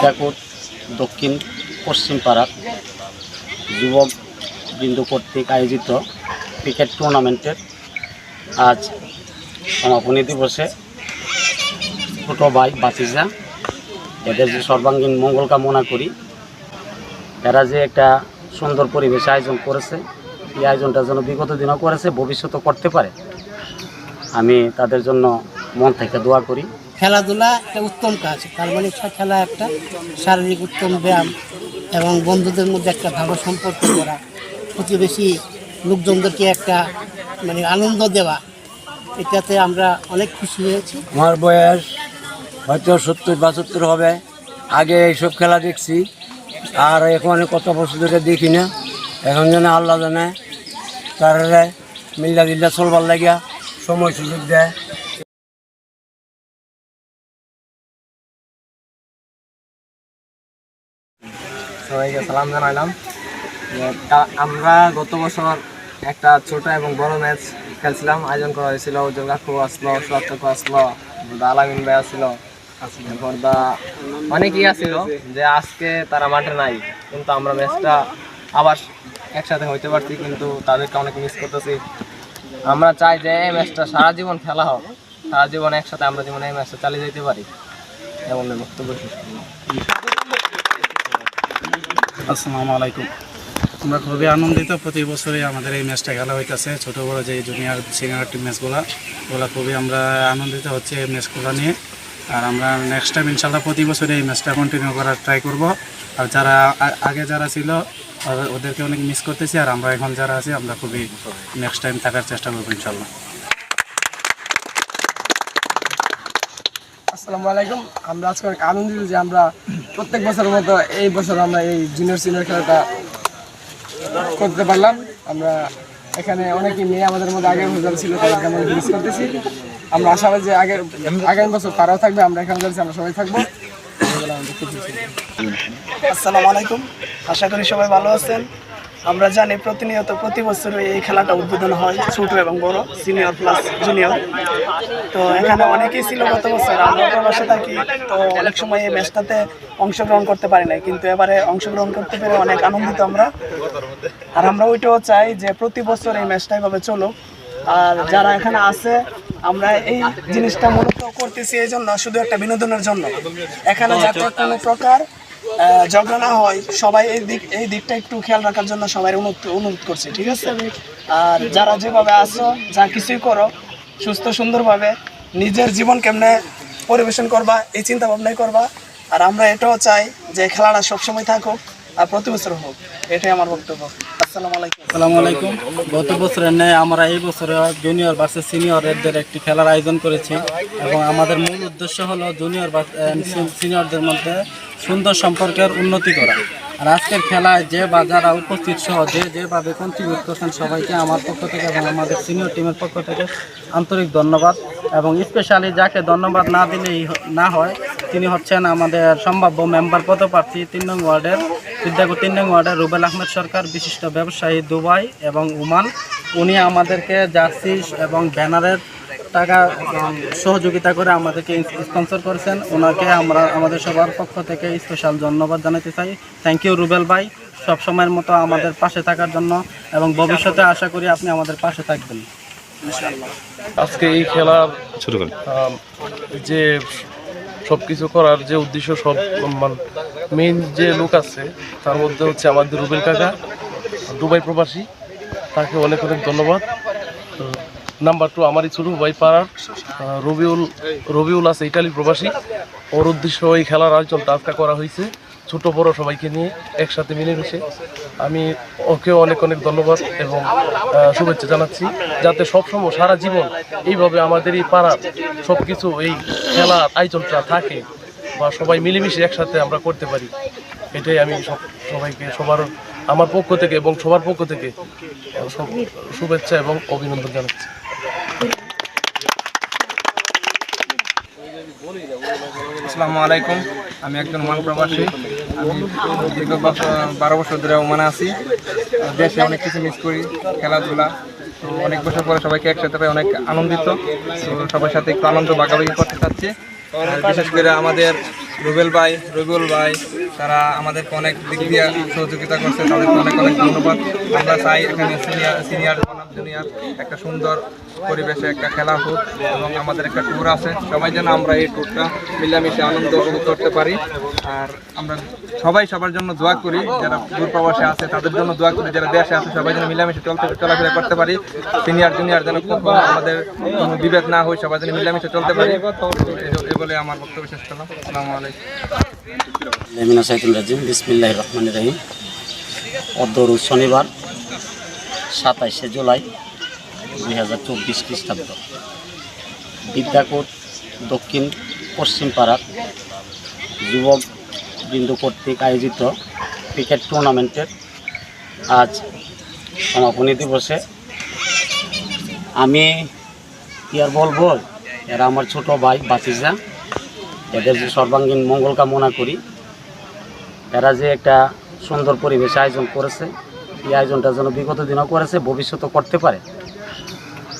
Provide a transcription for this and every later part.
সীতাকুট দক্ষিণ পশ্চিম পাড়ার যুবক বৃন্দ কর্তৃক আয়োজিত ক্রিকেট টুর্নামেন্টের আজ সমাপনী দিবসে ছোটো ভাই বাতিজা এদের যে সর্বাঙ্গীন মঙ্গল কামনা করি। এরা যে একটা সুন্দর পরিবেশ আয়োজন করেছে, এই আয়োজনটা যেন বিগত দিনও করেছে, ভবিষ্যতেও করতে পারে, আমি তাদের জন্য মন থেকে দোয়া করি। খেলাধুলা একটা উত্তম কাজ, তার মানে খেলা একটা শারীরিক উত্তম ব্যায়াম এবং বন্ধুদের মধ্যে একটা ভালো সম্পর্ক করা, প্রতিবেশী লোকজনদেরকে একটা মানে আনন্দ দেওয়া, এটাতে আমরা অনেক খুশি হয়েছি। আমার বয়স হয়তো 70-72 হবে। আগে এইসব খেলা দেখছি, আর এখন কত বছর ধরে দেখি না। এখন যেন আল্লাহ জানে তারা মিল্লা দিল্লা চলবার লাগিয়া সময় সুযোগ দেয়। সবাইকে সালাম জানাইলাম। আমরা গত বছর একটা ছোট এবং বড় ম্যাচ খেলছিলাম, আয়োজন করা হয়েছিল। ওজন কাকু আসলো, সোহাগ কাকু আসলো, আলামিন ভাই আসলো, এরপর অনেকেই আসছিল। যে আজকে তারা মাঠে নাই, কিন্তু আমরা ম্যাচটা আবার একসাথে হইতে পারছি, কিন্তু তাদেরকে অনেক মিস করতেছি। আমরা চাই যে এই ম্যাচটা সারা জীবন খেলা হোক, সারা জীবন একসাথে আমরা জীবনে এই ম্যাচটা চালিয়ে যেতে পারি, এমন বক্তব্য শেষ করলাম। আসসালামু আলাইকুম। আমরা খুবই আনন্দিত, প্রতি বছরই আমাদের এই ম্যাচটা খেলা হইতেছে। ছোটো বড়ো যে জুনিয়র সিনিয়র টিম ম্যাচগুলো, ওগুলো খুবই আমরা আনন্দিত হচ্ছে এই ম্যাচগুলো নিয়ে। আর আমরা নেক্সট টাইম ইনশাল্লাহ প্রতি বছরই এই ম্যাচটা কন্টিনিউ করার ট্রাই করব। আর যারা আগে যারা ছিল ওদেরকে অনেক মিস করতেছি, আর আমরা এখন যারা আছি আমরা খুবই নেক্সট টাইম থাকার চেষ্টা করবো ইনশাল্লাহ। আসসালামু আলাইকুম। আমরা আজকে অনেক আনন্দিত যে আমরা প্রত্যেক বছরের মতো এই বছর আমরা এই জুনিয়র সিনিয়র খেলাটা করতে পারলাম। আমরা এখানে অনেকেই মেয়ে আমাদের মধ্যে আগের রেজাল্ট ছিল, তাদেরকে আমরা মিস করতেছি। আমরা আশাবাদী যে আগামী বছর তারাও থাকবে, আমরা এখানে যাচ্ছি, আমরা সবাই থাকবো। আসসালামু আলাইকুম, আশা করি সবাই ভালো আছেন। আমরা জানি প্রতিনিয়ত প্রতি বছর এই খেলাটা উদ্বোধন হয়, ছোট এবং বড়, সিনিয়র প্লাস জুনিয়র। তো এখানে অনেকেই ছিল গত বছর, আমরা প্রবাসে থাকি, তো অনেক সময় এই ম্যাচটাতে অংশগ্রহণ করতে পারি নাই, কিন্তু এবারে অংশগ্রহণ করতে পেরে অনেক আনন্দিত আমরা। আর আমরা ওইটাও চাই যে প্রতি বছর এই ম্যাচটা এভাবে চলুক। আর যারা এখানে আছে, আমরা এই জিনিসটা মূলত করতেছি এই জন্য, শুধু একটা বিনোদনের জন্য। এখানে যাতে কোনো প্রকার ঝগড়া না হয়, সবাই এই দিকটা একটু খেয়াল রাখার জন্য সবাই অনুরোধ করছে, ঠিক আছে? আর যারা যেভাবে আসো, যা কিছুই করো, সুস্থ সুন্দরভাবে নিজের জীবন কেমনে পরিবেশন করবা এই চিন্তা ভাবনাই করবা। আর আমরা এটাও চাই যে খেলাটা সবসময় থাকুক আর প্রতি বছর হোক, এটাই আমার বক্তব্য। আসসালামু আলাইকুম। গত বছরের ন্যায় আমরা এই বছরে জুনিয়র ভার্সেস সিনিয়রদের একটি খেলার আয়োজন করেছি, এবং আমাদের মূল উদ্দেশ্য হলো জুনিয়র সিনিয়রদের মধ্যে সুন্দর সম্পর্কের উন্নতি করা। আর আজকের খেলায় যে বা যারা উপস্থিত সহ যেভাবে কন্ট্রিবিউট করছেন, সবাইকে আমার পক্ষ থেকে এবং আমাদের সিনিয়র টিমের পক্ষ থেকে আন্তরিক ধন্যবাদ। এবং স্পেশালি যাকে ধন্যবাদ না দিলেই না হয়, তিনি হচ্ছেন আমাদের সম্ভাব্য মেম্বার পদপ্রার্থী 3 নং ওয়ার্ডের সীতাকুট 3 নং ওয়ার্ডের রুবেল আহমেদ সরকার, বিশিষ্ট ব্যবসায়ী দুবাই এবং ওমান। উনি আমাদেরকে জার্সি এবং ব্যানারের টাকা সহযোগিতা করে আমাদেরকে স্পন্সর করেছেন। ওনাকে আমরা আমাদের সবার পক্ষ থেকে স্পেশাল ধন্যবাদ জানাতে চাই। থ্যাংক ইউ রুবেল ভাই, সবসময়ের মতো আমাদের পাশে থাকার জন্য, এবং ভবিষ্যতে আশা করি আপনি আমাদের পাশে থাকবেন। আজকে এই খেলার যে সব কিছু করার যে উদ্দেশ্য, সব মেইন যে লোক আছে তার মধ্যে হচ্ছে আমাদের রুবেল কাকা, দুবাই প্রবাসী, তাকে অনেক অনেক ধন্যবাদ। নাম্বার 2 আমারই ছোট ভাই পাড়ার রবিউল আছে, ইটালি প্রবাসী। ওর উদ্দেশ্য এই খেলার আয়োজনটা আজকে করা হয়েছে, ছোট বড় সবাইকে নিয়ে একসাথে মিলেমিশে। আমি ওকেও অনেক অনেক ধন্যবাদ এবং শুভেচ্ছা জানাচ্ছি, যাতে সবসময় সারা জীবন এইভাবে আমাদের এই পাড়ার সব কিছু এই খেলার আয়োজনটা থাকে, বা সবাই মিলেমিশে একসাথে আমরা করতে পারি। এটাই আমি সবাইকে আমার পক্ষ থেকে এবং সবার পক্ষ থেকে শুভেচ্ছা এবং অভিনন্দন জানাচ্ছি। আসসালামু আলাইকুম। আমি একজন ওমান প্রবাসী। আমি দীর্ঘ 12 বছর ধরে ওমানে আছি। দেশে অনেক কিছু মিস করি, খেলাধুলা। তো অনেক বছর পরে সবাইকে একসাথে পাই, অনেক আনন্দিত। তো সবার সাথে একটু আনন্দ ভাগাভাগি করতে চাচ্ছি। বিশেষ করে আমাদের রুবেল ভাই, রবিউল ভাই, তারা আমাদেরকে অনেক দিক দিয়ে সহযোগিতা করছে, তাদেরকে অনেক অনেক ধন্যবাদ। আমরা চাই এখানে সিনিয়র বনাম জুনিয়র একটা সুন্দর পরিবেশে একটা খেলা হোক এবং আমাদের একটা ট্যুর আছে, সবাই যেন আমরা এই ট্যুরটা মিলামিশে আনন্দ উপভোগ করতে পারি। আর আমরা সবাই সবার জন্য দোয়া করি, যারা দূর প্রবাসে আছে তাদের জন্য দোয়া করি, যারা দেশে আছে সবাই যেন মিলামিশে চলাফেরা করতে পারি। সিনিয়র জুনিয়র যেন আমাদের কোনো বিভেদ না হয়, সবাই যেন মিলামিশে চলতে পারি। এই বলে আমার বক্তব্য শেষ করলাম। আসসালামু আলাইকুম। লেমিনা সাইদুল রাজিম, বিসমিল্লাহির রহমানির রহিম। অদ্যরু শনিবার 27শে জুলাই 2024 খ্রিস্টাব্দ, বিদ্যাকোট দক্ষিণ পশ্চিম পাড়ার যুবক বিন্দু কর্তৃক আয়োজিত ক্রিকেট টুর্নামেন্টের আজ সমাপনী দিবসে আমি কি আর বলবো, এরা আমার ছোট ভাই বাতিজা, এদের যে সর্বাঙ্গীন মঙ্গল কামনা করি। এরা যে একটা সুন্দর পরিবেশ আয়োজন করেছে, এই আয়োজনটা যেন বিগত দিনও করেছে, ভবিষ্যতেও করতে পারে,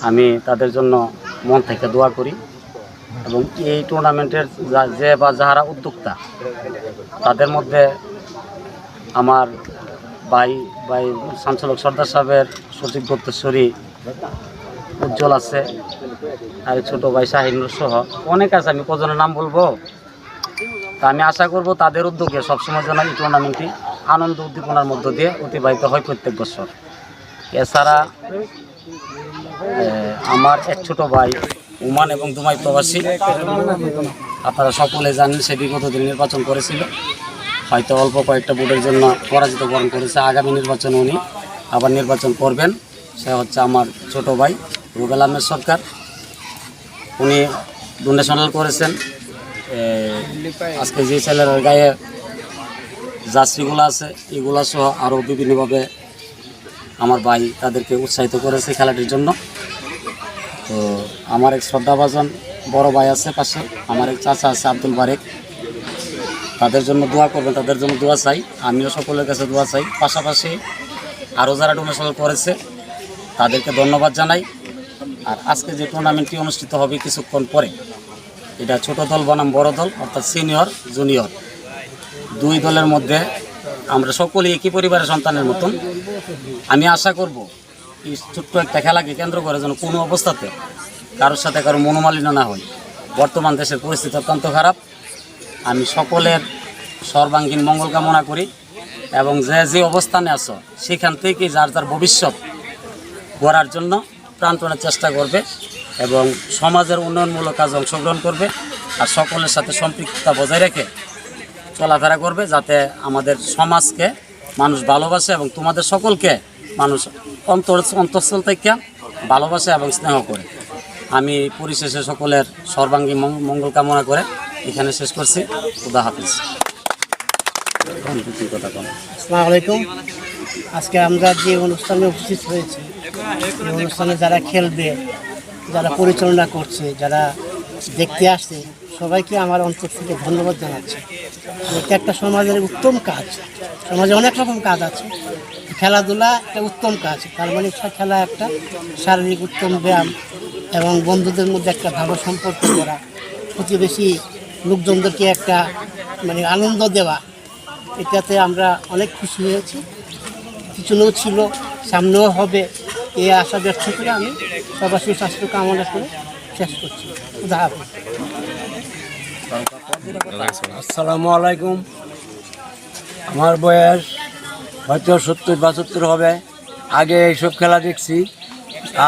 আমি তাদের জন্য মন থেকে দোয়া করি। এবং এই টুর্নামেন্টের যে বা যারা উদ্যোক্তা, তাদের মধ্যে আমার ভাই শামসুল সর্দার সাহেবের সচিব দত্তেশ্বরী উজ্জ্বল আছে, আর ছোটো ভাই শাহিনুর সহ অনেক আছে, আমি কজনের নাম বলবো। তা আমি আশা করব তাদের উদ্যোগে সবসময় যেন এই টুর্নামেন্টটি আনন্দ উদ্দীপনার মধ্য দিয়ে অতিবাহিত হয় প্রত্যেক বছর। এছাড়া আমার এক ছোট ভাই ওমান এবং দুবাই প্রবাসী, আপনারা সকলে জানেন, সে বিগত দিন নির্বাচন করেছিল, হয়তো অল্প কয়েকটা ভোটের জন্য পরাজিত বরণ করেছে। আগামী নির্বাচনে উনি আবার নির্বাচন করবেন। সে হচ্ছে আমার ছোট ভাই রুবেল আহমেদ সরকার। উনি ডোনেশনাল করেছেন। আজকে যে ছেলের গায়ে জার্সিগুলো আছে এগুলা সহ আরও বিভিন্নভাবে আমার ভাই তাদেরকে উৎসাহিত করেছে খেলাটির জন্য। তো আমার এক শ্রদ্ধাভাজন বড় ভাই আছে পাশে, আমার এক চাচা আছে আব্দুল বারেক, তাদের জন্য দোয়া করবেন, তাদের জন্য দোয়া চাই, আমিও সকলের কাছে দোয়া চাই। পাশাপাশি আরও যারা ডোনেশন করেছে তাদেরকে ধন্যবাদ জানাই। আর আজকে যে টুর্নামেন্টটি অনুষ্ঠিত হবে কিছুক্ষণ পরে, এটা ছোট দল বনাম বড় দল, অর্থাৎ সিনিয়র জুনিয়র দুই দলের মধ্যে আমরা সকলেই একই পরিবারের সন্তানের মতন। আমি আশা করব এই ছোট্ট একটা খেলাকে কেন্দ্র করে যেন কোনো অবস্থাতে কারোর সাথে কারো মনোমালিন্য না হয়। বর্তমান দেশের পরিস্থিতি অত্যন্ত খারাপ। আমি সকলের সর্বাঙ্গীন মঙ্গল কামনা করি এবং যে যে অবস্থানে আছো সেখান থেকে যার যার ভবিষ্যৎ গড়ার জন্য প্রাণপণে চেষ্টা করবে এবং সমাজের উন্নয়নমূলক কাজে অংশগ্রহণ করবে আর সকলের সাথে সম্পৃক্ততা বজায় রেখে চলাফেরা করবে, যাতে আমাদের সমাজকে মানুষ ভালোবাসে এবং তোমাদের সকলকে মানুষ অন্তঃস্থল থেকে ভালোবাসে এবং স্নেহ করে। আমি পরিশেষে সকলের সর্বাঙ্গীন মঙ্গল কামনা করে এখানে শেষ করছি। খুদা হাফিজ। আসসালামু আলাইকুম। আজকে আমরা যে অনুষ্ঠানে উপস্থিত হয়েছি, এই অনুষ্ঠানে যারা খেলবে, যারা পরিচালনা করছে, যারা দেখতে আসছে, সবাইকে আমার অন্তর থেকে ধন্যবাদ জানাচ্ছি। এটা একটা সমাজের উত্তম কাজ। সমাজে অনেক রকম কাজ আছে, খেলাধুলা একটা উত্তম কাজ। তার মানে খেলা একটা শারীরিক উত্তম ব্যায়াম এবং বন্ধুদের মধ্যে একটা ভালো সম্পর্ক করা, প্রতিবেশী লোকজনদেরকে একটা আনন্দ দেওয়া, এটাতে আমরা অনেক খুশি হয়েছি। পিছনেও ছিল, সামনেও হবে, এই আশা ব্যর্থ করে আমি সবার সুস্বাস্থ্য কামনা করে শেষ করছি। খুদা হাফেজ। আসসালামু আলাইকুম। আমার বয়স হয়তো 70-72 হবে। আগে এইসব খেলা দেখছি,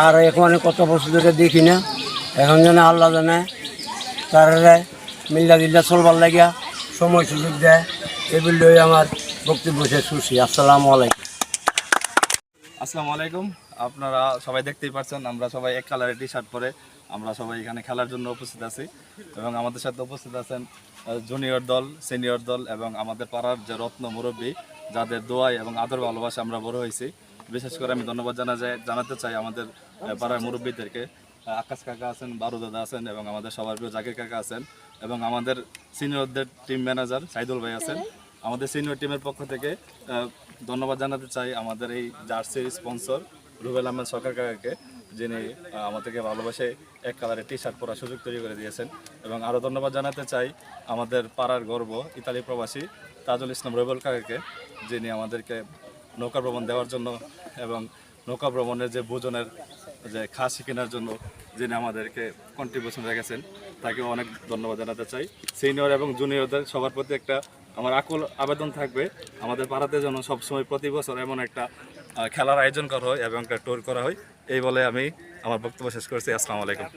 আর এখন কত বছর ধরে দেখি না। এখন জানে আল্লাহ জানে, তারা মিল্লা দিল্লা চলবার লাগিয়া সময় সুযোগ দেয়। এগুলোই আমার বক্তব্য শেষ করছি। আসসালামু আলাইকুম। আসসালামু আলাইকুম। আপনারা সবাই দেখতেই পাচ্ছেন, আমরা সবাই এক কালারের টি শার্ট পরে আমরা সবাই এখানে খেলার জন্য উপস্থিত আছি এবং আমাদের সাথে উপস্থিত আছেন জুনিয়র দল, সিনিয়র দল এবং আমাদের পাড়ার যে রত্ন মুরব্বী, যাদের দোয়ায় এবং আদর ভালোবাসা আমরা বড় হয়েছি। বিশেষ করে আমি ধন্যবাদ জানাতে চাই আমাদের পাড়ার মুরব্বীদেরকে। আকাশ কাকা আছেন, বারু দাদা আছেন এবং আমাদের সবার প্রিয় জাকির কাকা আছেন এবং আমাদের সিনিয়রদের টিম ম্যানেজার সাইদুল ভাই আছেন। আমাদের সিনিয়র টিমের পক্ষ থেকে ধন্যবাদ জানাতে চাই আমাদের এই জার্সির স্পন্সর রুবেল আহমেদ সরকার কাকাকে, যিনি আমাদেরকে ভালোবাসে এক কালারের টি শার্ট পরার সুযোগ তৈরি করে দিয়েছেন। এবং আরও ধন্যবাদ জানাতে চাই আমাদের পাড়ার গর্ব ইতালি প্রবাসী তাজুল ইসলাম রুবেল কাকাকে, যিনি আমাদেরকে নৌকা ভ্রমণ দেওয়ার জন্য এবং নৌকা ভ্রমণের যে ভোজনের যে খাসি কেনার জন্য যিনি আমাদেরকে কন্ট্রিবিউশন রেখেছেন, তাকেও অনেক ধন্যবাদ জানাতে চাই। সিনিয়র এবং জুনিয়রদের সবার প্রতি একটা আমার আকুল আবেদন থাকবে, আমাদের পাড়াতে যেন সবসময় প্রতি বছর এমন একটা খেলার আয়োজন করা হয় এবং একটা ট্যুর করা হয়। এই বলে আমি আমার বক্তব্য শেষ করছি। আসসালামু আলাইকুম।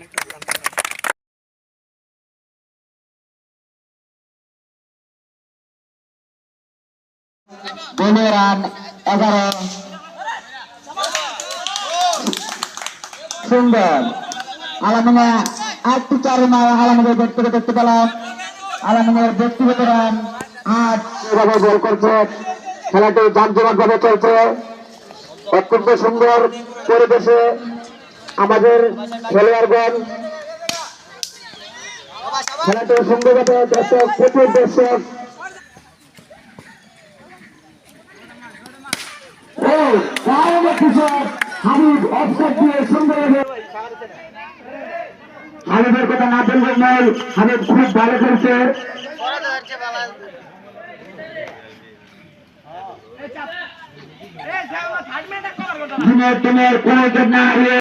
রান 11 সুন্দর আলামিনা আটটি চারে আলামিনের ব্যক্তিগত দেখতে পেলাম। আলামিনের ব্যক্তিগত রান 8 এভাবে গোল করছে। খেলাটি জাঁকজমকভাবে চলছে। অত্যন্ত সুন্দর পরিবেশে আমাদের খেলোয়াড়গণ খেলাটি সুন্দরভাবে দর্শক প্রচুর দর্শক হাবিবের কথা না বলবেন নয়, হাবিব খুব ভালো করেছে। দিনের কোনো না হারিয়ে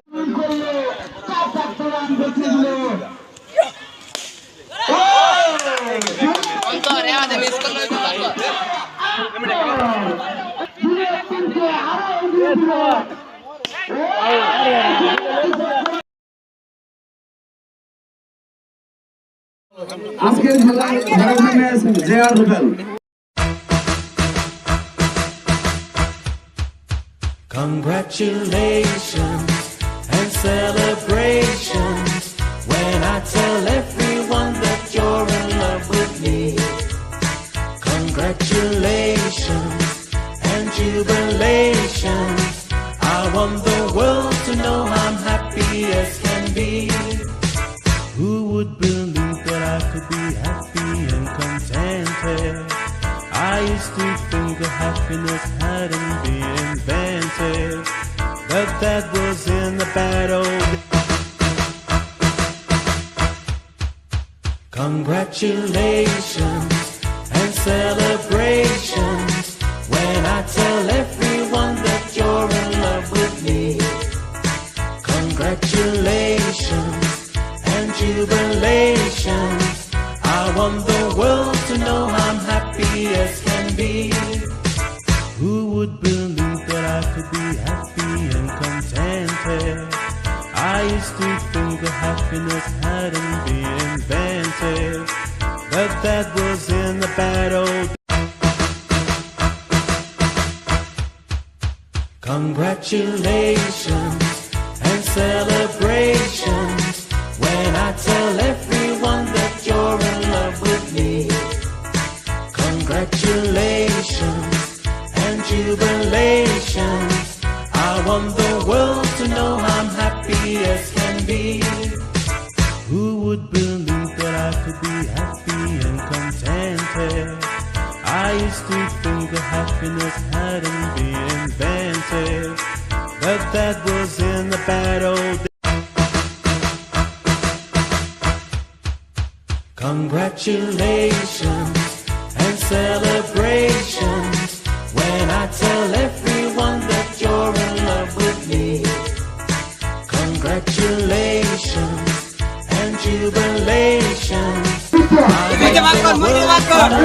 আজকের খেলায় JR Rubel. Congratulations and celebrations when I tell everyone that you're in love with me. Congratulations and jubilations. I want the world to know I'm happy as can be. Who would believe that I could be happy and contented? I used to think that happiness hadn't been invented, but that was in the bad old days. Congratulations and celebrations when I tell everyone that you're in love with me. Congratulations and jubilations. I want the world to know I'm happy as can be. Who would believe that I could be happy and contented? I used to think that happiness hadn't been invented, but that was in the bad old days. Congratulations and celebrations when I tell everyone that you're in love with me. Congratulations and jubilations. I want the world to know I'm happy as can be. Who would believe that I could be happy and contented? I used to think that happiness hadn't been invented, but that was in the bad old days. Congratulations and celebrations when I tell everyone that you're in love with me. Congratulations and jubilations. I want the world to know